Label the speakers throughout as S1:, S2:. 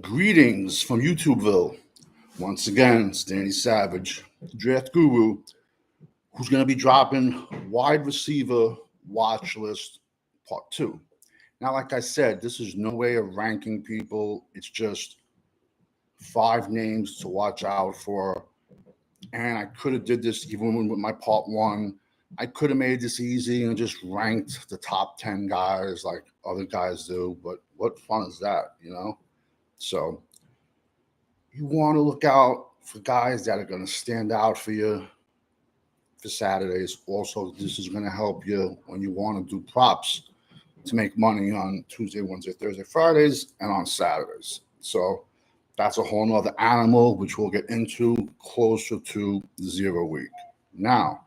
S1: Greetings from YouTubeville. Once again, it's Danny Savage, draft guru, who's going to be dropping wide receiver watch list part two. Now, like I said, this is no way of ranking people. It's just 5 names to watch out for. And I could have did this even with my part one. I could have made this easy and just ranked the top 10 guys like other guys do. But what fun is that, So you want to look out for guys that are going to stand out for you for Saturdays. Also, this is going to help you when you want to do props to make money on Tuesday, Wednesday, Thursday, Fridays, and on Saturdays. So that's a whole nother animal, which we'll get into closer to the 0 week. Now,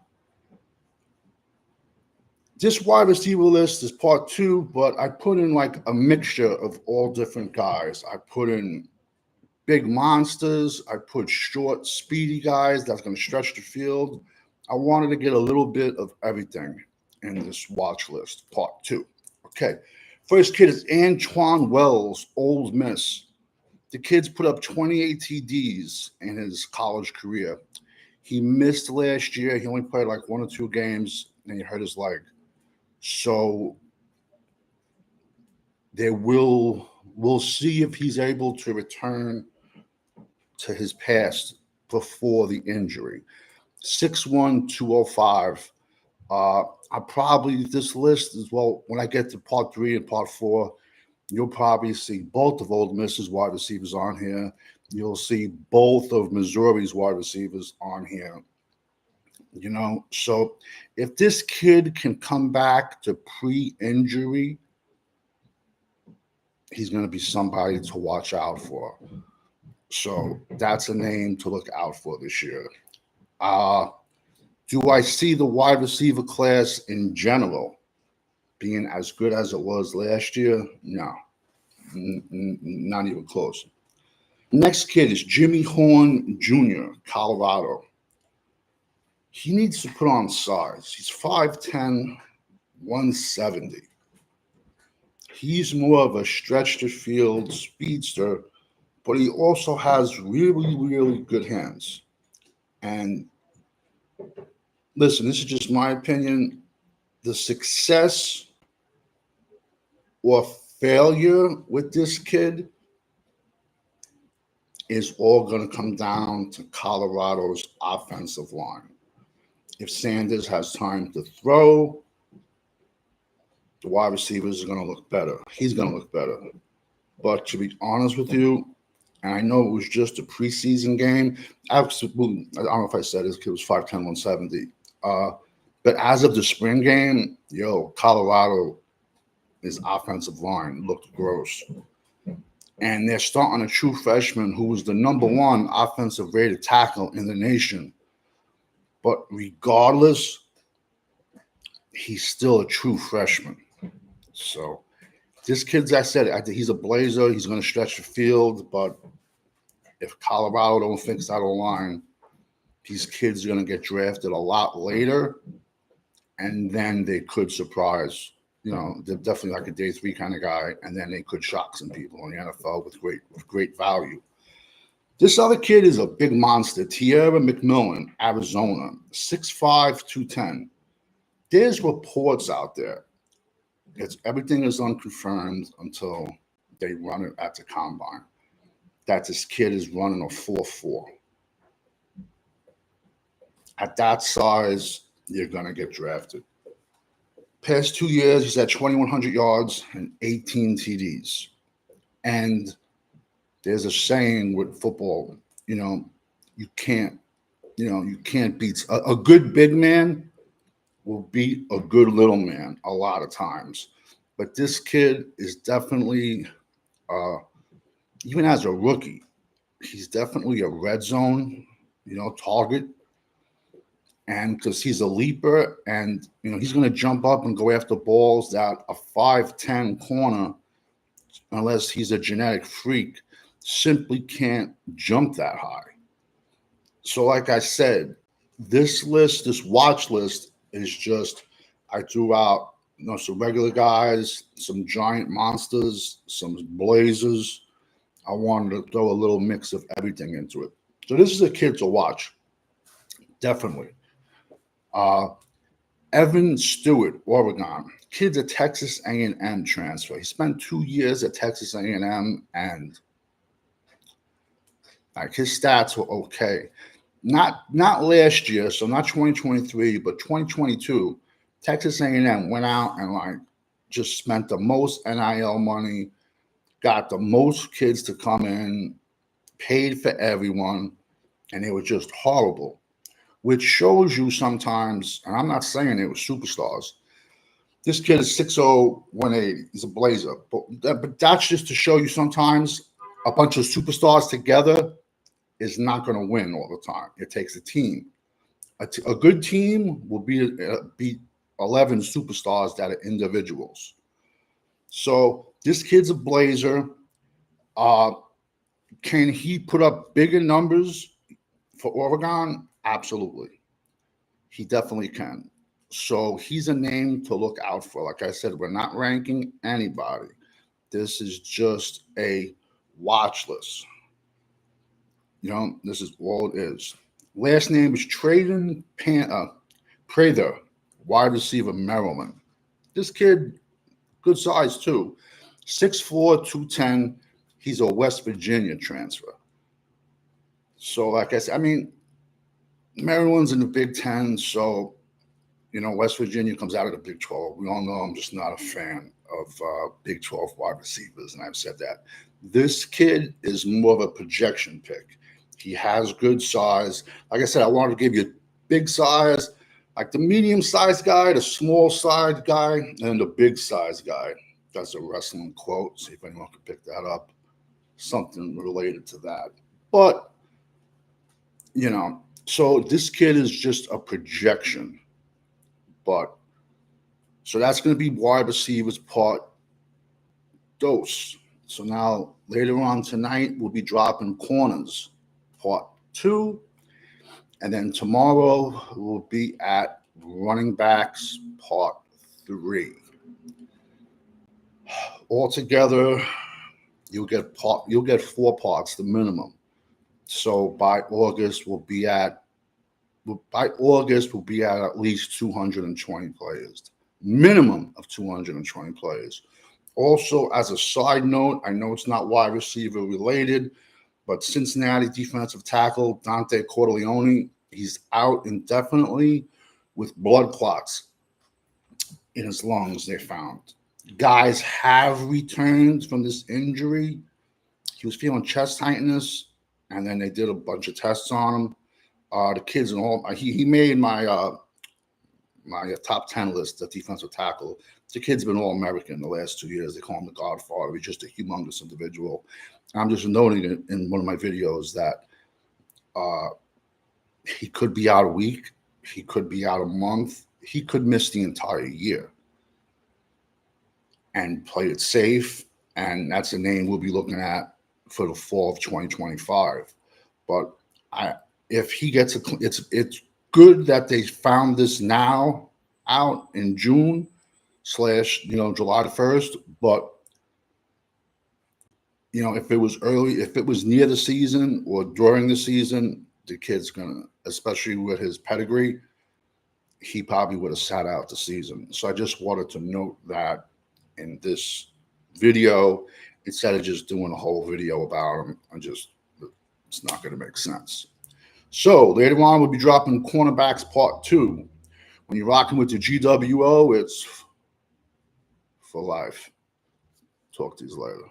S1: this wide receiver list is part two, but I put in like a mixture of all different guys. I put in big monsters. I put short, speedy guys that's going to stretch the field. I wanted to get a little bit of everything in this watch list, part two. Okay, first kid is Antwane Wells, Ole Miss. The kid's put up 28 TDs in his college career. He missed last year. He only played like 1 or 2 games, and he hurt his leg. So we'll see if he's able to return to his past before the injury. 6'1", 205. I probably, this list as well, when I get to part 3 and part 4, you'll probably see both of Ole Miss's wide receivers on here. You'll see both of Missouri's wide receivers on here. So if this kid can come back to pre-injury, he's going to be somebody to watch out for. So that's a name to look out for this year. Do I see the wide receiver class in general being as good as it was last year? No, not even close. Next kid is Jimmy Horn Jr., Colorado. He needs to put on size. He's 5'10", 170. He's more of a stretch the field speedster, but he also has really, really good hands. And listen, this is just my opinion. The success or failure with this kid is all going to come down to Colorado's offensive line. If Sanders has time to throw, the wide receivers are going to look better. He's going to look better. But to be honest with you, and I know it was just a preseason game. Absolutely, I don't know if I said this kid was 5'10", 170. But as of the spring game, Colorado, his offensive line looked gross. And they're starting a true freshman who was the #1 offensive rated tackle in the nation. But regardless, he's still a true freshman. So this kid's, I said, he's a blazer. He's going to stretch the field. But if Colorado don't fix that line, these kids are going to get drafted a lot later. And then they could surprise. They're definitely like a day 3 kind of guy. And then they could shock some people in the NFL with great value. This other kid is a big monster, Tierra McMillan, Arizona, 6'5", 210. There's reports out there. Everything is unconfirmed until they run it at the combine, that this kid is running a 4.4. At that size, you're going to get drafted. Past 2 years, he's had 2,100 yards and 18 TDs. And there's a saying with football, you can't beat a good big man will beat a good little man a lot of times. But this kid is definitely, even as a rookie, he's definitely a red zone, target. And because he's a leaper and, he's going to jump up and go after balls that a 5'10" corner, unless he's a genetic freak, simply can't jump that high. So like I said, this watch list is just, I threw out some regular guys, some giant monsters, some blazers, I wanted to throw a little mix of everything into it. So this is a kid to watch, definitely. Uh, Evan Stewart, Oregon. Kid's a Texas A&M transfer. He spent 2 years at Texas A&M, and like his stats were okay. Not last year, so not 2023, but 2022. Texas A&M went out and like just spent the most NIL money, got the most kids to come in, paid for everyone, and it was just horrible. Which shows you sometimes, and I'm not saying they were superstars. This kid is 6'0", 180. He's a blazer. But that's just to show you sometimes a bunch of superstars together is not going to win all the time. It takes a team. A good team will beat 11 superstars that are individuals. So this kid's a blazer. Can he put up bigger numbers for Oregon? Absolutely. He definitely can. So he's a name to look out for. Like I said, we're not ranking anybody. This is just a watch list. This is all it is. Last name is Traden Prather, wide receiver, Maryland. This kid, good size too. 6'4", 210. He's a West Virginia transfer. So, like I said, I mean, Maryland's in the Big Ten, so West Virginia comes out of the Big 12. We all know I'm just not a fan of Big 12 wide receivers, and I've said that. This kid is more of a projection pick. He has good size. Like I said, I wanted to give you big size, like the medium-sized guy, the small-sized guy, and the big-sized guy. That's a wrestling quote. See if anyone can pick that up. Something related to that. But, so this kid is just a projection. But so that's going to be wide receivers part dos. So now later on tonight, we'll be dropping corners part 2. And then tomorrow we'll be at running backs part 3. Altogether, you'll get 4 parts, the minimum. So by August we'll be at least 220 players, minimum of 220 players. Also, as a side note, I know it's not wide receiver related, but Cincinnati defensive tackle Dante Corleone, he's out indefinitely with blood clots in his lungs, they found. Guys have returned from this injury. He was feeling chest tightness, and then they did a bunch of tests on him. The kids and all, he made my top 10 list, the defensive tackle. The kid's been All-American the last 2 years. They call him the Godfather. He's just a humongous individual. I'm just noting it in one of my videos that he could be out a week. He could be out a month. He could miss the entire year and play it safe. And that's a name we'll be looking at for the fall of 2025. But if he gets it's good that they found this now out in June / July the 1st. But if it was early, if it was near the season or during the season, the kid's gonna, especially with his pedigree, he probably would have sat out the season. So I just wanted to note that in this video, instead of just doing a whole video about him, it's not going to make sense. So later on, we'll be dropping cornerbacks part 2. When you're rocking with the GWO, it's for life. Talk to you later.